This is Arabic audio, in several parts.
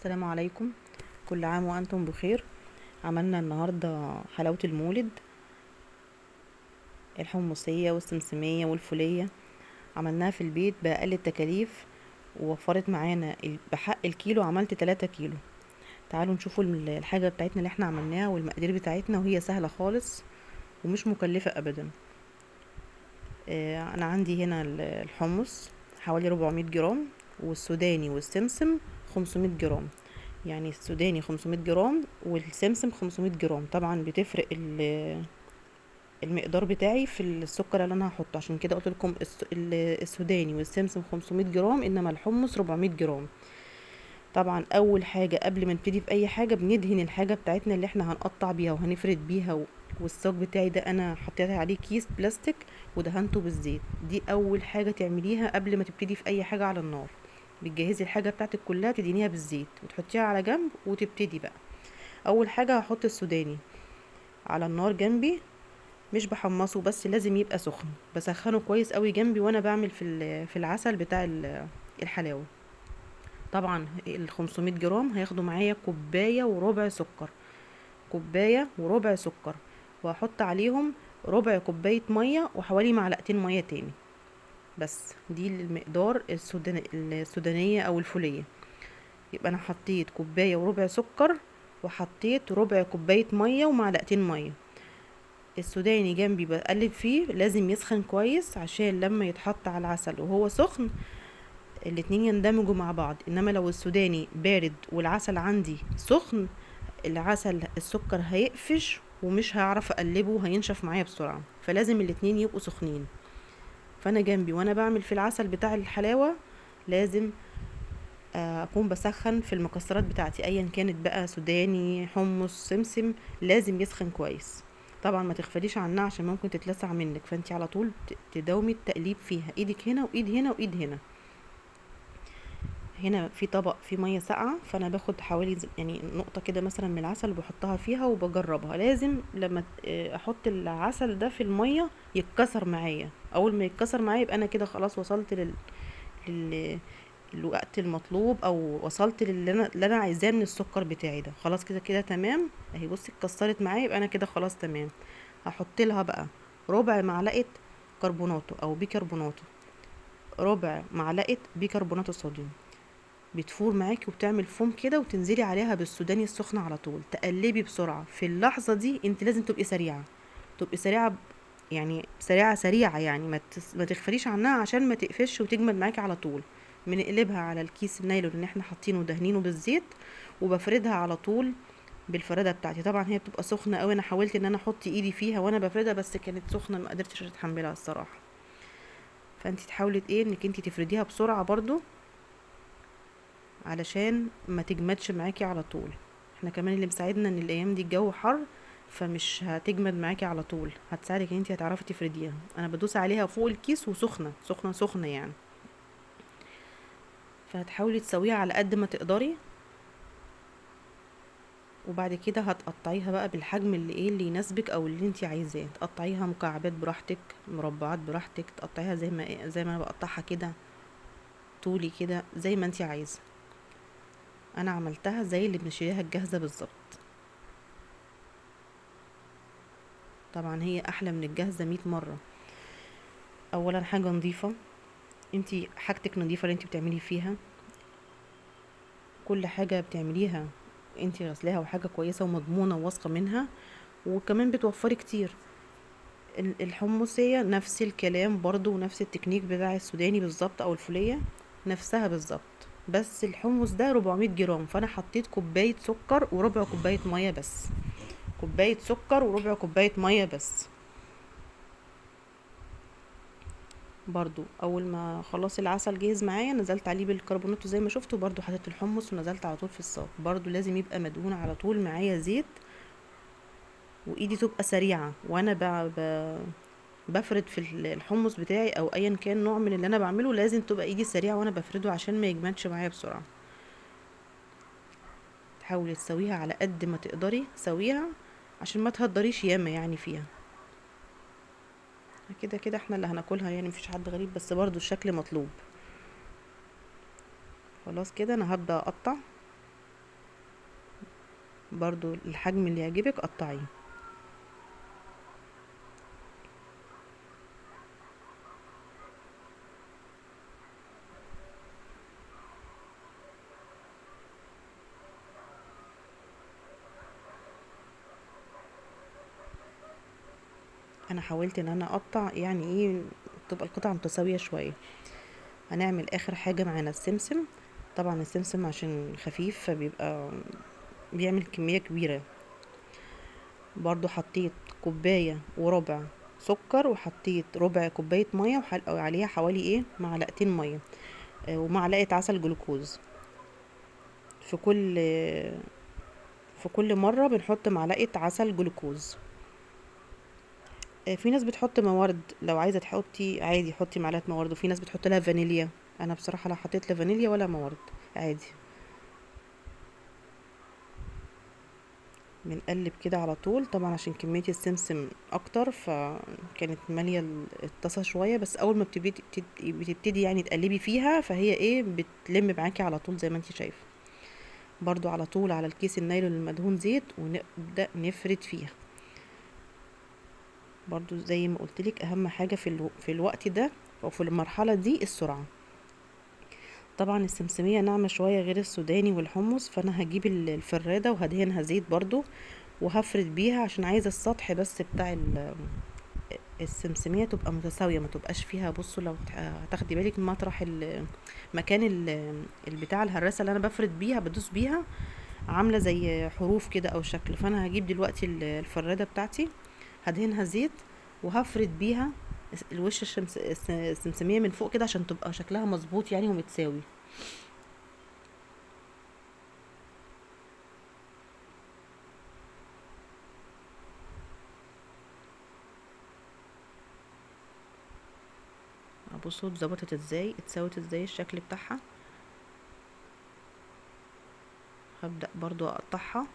السلام عليكم. كل عام وانتم بخير. عملنا النهارده حلاوة المولد، الحمصية والسمسمية والفولية. عملناها في البيت بأقل التكاليف، ووفرت معانا بحق الكيلو عملت 3 كيلو. تعالوا نشوفوا الحاجة بتاعتنا اللي احنا عملناها والمقادير بتاعتنا، وهي سهلة خالص ومش مكلفة ابدا. انا عندي هنا الحمص حوالي 400 جرام، والسوداني والسمسم 500 جرام. يعني السوداني 500 جرام والسمسم 500 جرام. طبعا بتفرق المقدار بتاعي في السكر اللي انا هحطه، عشان كده قلت لكم السوداني والسمسم 500 جرام انما الحمص 400 جرام. طبعا اول حاجه قبل ما نبتدي في اي حاجه بندهن الحاجه بتاعتنا اللي احنا هنقطع بيها وهنفرد بيها والصاج بتاعي ده انا حطيت عليه كيس بلاستيك ودهنته بالزيت. دي اول حاجه تعمليها قبل ما تبتدي في اي حاجه على النار. بتجهزي الحاجه بتاعتك كلها تدهنيها بالزيت وتحطيها على جنب وتبتدي بقى. اول حاجه هحط السوداني على النار جنبي، مش بحمصه بس لازم يبقى سخن، بسخنه كويس قوي جنبي وانا بعمل في العسل بتاع الحلاوه. طبعا ال 500 جرام هياخدوا معايا كوبايه وربع سكر، كوبايه وربع سكر، وهحط عليهم ربع كوبايه ميه وحوالي معلقتين ميه تاني. بس دي المقدار السودانيه او الفوليه. يبقى انا حطيت كوبايه وربع سكر، وحطيت ربع كوبايه ميه ومعلقتين ميه. السوداني جنبي بقلب فيه، لازم يسخن كويس عشان لما يتحط على العسل وهو سخن الاتنين يندمجوا مع بعض. انما لو السوداني بارد والعسل عندي سخن، السكر هيقفش ومش هعرف اقلبه، هينشف معايا بسرعة. فلازم الاتنين يبقوا سخنين. فانا جنبي وانا بعمل في العسل بتاع الحلاوة لازم اكون بسخن في المكسرات بتاعتي ايا كانت بقى، سوداني حمص سمسم، لازم يسخن كويس. طبعا ما تغفليش عنها عشان ممكن تتلسع منك، فانت على طول تداومي التقليب فيها، ايدك هنا وايد هنا وايد هنا. هنا في طبق فيه ميه ساقعه، فانا باخد حوالي يعني نقطه كده مثلا من العسل وبحطها فيها وبجربها. لازم لما احط العسل ده في الميه يتكسر معايا. اول ما يتكسر معايا يبقى انا كده خلاص وصلت لل... الوقت المطلوب، او وصلت اللي انا عايزاه من السكر بتاعي ده. خلاص كده كده تمام اهي. بصي اتكسرت معايا يبقى انا كده خلاص تمام. هحط لها بقى ربع معلقه كربوناتو او بيكربوناتو، ربع معلقه بيكربوناتو صوديوم. بتفور معاكي وبتعمل فوم كده، وتنزلي عليها بالسوداني السخن على طول. تقلبي بسرعه في اللحظه دي، انت لازم تبقي سريعه، تبقي سريعه يعني سريعه سريعه، يعني ما تغفليش عنها عشان ما تقفش وتجمد معاكي على طول. بنقلبها على الكيس النايلون اللي احنا حاطينه ودهنينه بالزيت، وبفردها على طول بالفرده بتاعتي. طبعا هي بتبقى سخنه قوي، انا حاولت ان انا احط ايدي فيها وانا بفردها بس كانت سخنه ما قدرتش اتحملها الصراحه. فانت تحاولي انك انت تفرديها بسرعه برضو علشان ما تجمدش معاكي على طول. احنا كمان اللي مساعدنا ان الايام دي الجو حر، فمش هتجمد معاكي على طول، هتساعدك ان انت هتعرفي تفرديها. انا بدوس عليها فوق الكيس وسخنه سخنه سخنه يعني. فهتحاولي تسويها على قد ما تقدري، وبعد كده هتقطعيها بقى بالحجم اللي يناسبك او اللي انت عايزاه. تقطعيها مكعبات براحتك، مربعات براحتك، تقطعيها زي ما انا بقطعها كده، طولي كده زي ما انت عايزه. انا عملتها زي اللي بنشتريها الجاهزه بالظبط. طبعا هي احلى من الجاهزه 100 مره. اولا حاجه نظيفه، انتي حاجتك نظيفه اللي انتي بتعملي فيها، كل حاجه بتعمليها انتي غسلاها وحاجه كويسه ومضمونه وواثقه منها، وكمان بتوفري كتير. الحمصيه نفس الكلام برضو، ونفس التكنيك بتاع السوداني بالظبط او الفوليه نفسها بالظبط. بس الحمص ده 400 جرام، فانا حطيت كوبايه سكر وربع كوبايه ميه بس. كوبايه سكر وربع كوبايه ميه بس. برضو اول ما خلاص العسل جهز معايا نزلت عليه بالكربونات زي ما شفتوا، برضو حطيت الحمص ونزلت على طول في الصاج. برضو لازم يبقى مدهون على طول معايا زيت، وايدي تبقى سريعه وانا بفرد في الحمص بتاعي او ايا كان نوع من اللي انا بعمله. لازم تبقى ايدي سريعه وانا بفرده عشان ما يجمدش معايا بسرعه. تحاولي تسويها على قد ما تقدري، سويها عشان ما تهدريش ياما يعني فيها. كده كده احنا اللي هناكلها يعني، مفيش حد غريب، بس برضو الشكل مطلوب. خلاص كده انا هبدأ اقطع. برضو الحجم اللي يعجبك قطعيه. انا حاولت ان انا اقطع يعني ايه، تبقى القطعة متساوية شوية. هنعمل اخر حاجة معانا السمسم. طبعا السمسم عشان خفيف فبيبقى بيعمل كمية كبيرة. برضو حطيت كوباية وربع سكر، وحطيت ربع كوباية مية وعليها حوالي ايه معلقتين مية، ومعلقة عسل جلوكوز. في كل في كل مرة بنحط معلقة عسل جلوكوز. في ناس بتحط موارد، لو عايزة تحطي عادي حطي معلقة موارد، وفي ناس بتحط لها فانيليا. انا بصراحة لا حطيت لا فانيليا ولا موارد، عادي. بنقلب كده على طول، طبعا عشان كمية السمسم اكتر فكانت مالية الطاسة شوية، بس اول ما بتبتدي يعني تقلبي فيها فهي ايه بتلم معاكي على طول زي ما انت شايفة. برضو على طول على الكيس النايلون المدهون زيت، ونبدأ نفرد فيها. برضو زي ما قلتلك اهم حاجة في الوقت ده او في المرحلة دي السرعة. طبعا السمسمية ناعمة شوية غير السوداني والحمص، فانا هجيب الفرادة وهدهنها زيت برضو، وهفرد بيها عشان عايزة السطح بس بتاع السمسمية تبقى متساوية، ما تبقاش فيها. بصوا لو هتاخدي بالك من مطرح مكان البتاع الهراسة اللي انا بفرد بيها بدوس بيها عاملة زي حروف كده او شكل. فانا هجيب دلوقتي الفرادة بتاعتي، هدهنها زيت وهفرد بيها الوش السمسمية من فوق كده عشان تبقى شكلها مظبوط يعني ومتساوي. بصوا اتظبطت ازاي، اتساوت ازاي الشكل بتاعها. هبدأ برضو اقطعها.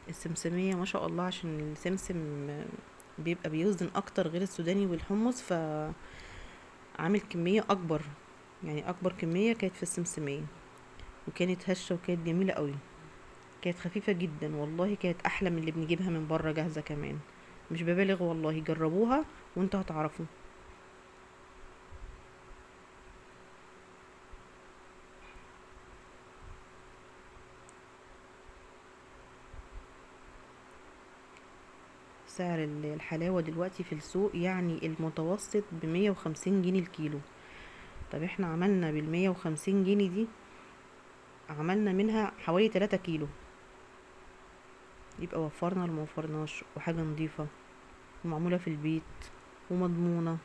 السمسمية ما شاء الله، عشان السمسم بيبقى بيوزن اكتر غير السوداني والحمص، فعامل كمية اكبر، يعني اكبر كمية كانت في السمسمية، وكانت هشة وكانت جميلة قوي. كانت خفيفة جدا والله، كانت احلى من اللي بنجيبها من بره جاهزة كمان. مش ببالغ والله، جربوها وانتوا هتعرفوا. سعر الحلاوة دلوقتي في السوق يعني المتوسط ب150 جنيه الكيلو. طب احنا عملنا بال150 جنيه دي، عملنا منها حوالي 3 كيلو، يبقى وفرنا ولا موفرناش؟ وحاجة نظيفة ومعمولة في البيت ومضمونة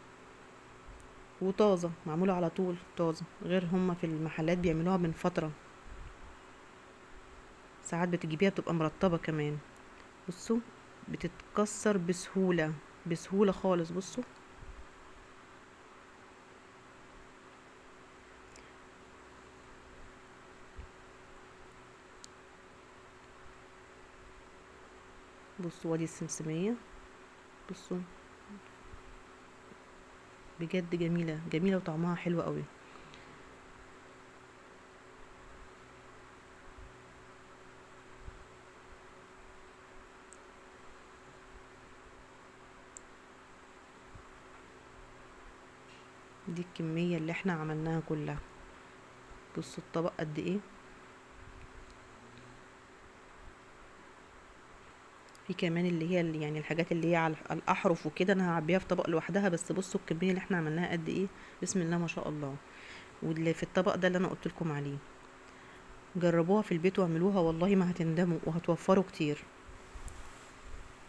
وطازة، معمولة على طول طازة، غير هما في المحلات بيعملوها من فترة، ساعات بتجيبيها بتبقى مرطبة كمان. بصوا بتتكسر بسهولة، بسهولة خالص. بصوا بصوا وادي السمسمية. بصوا بجد جميلة جميلة وطعمها حلو قوي. دي الكمية اللي احنا عملناها كلها. بصوا الطبق قد ايه. في كمان اللي هي يعني الحاجات اللي هي على الاحرف وكده، انا هعبيها في طبق لوحدها، بس بصوا الكمية اللي احنا عملناها قد ايه، بسم الله ما شاء الله. واللي في الطبق ده اللي انا قلت لكم عليه، جربوها في البيت واعملوها والله ما هتندموا وهتوفروا كتير.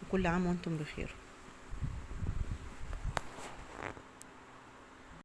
وكل عام وانتم بخير.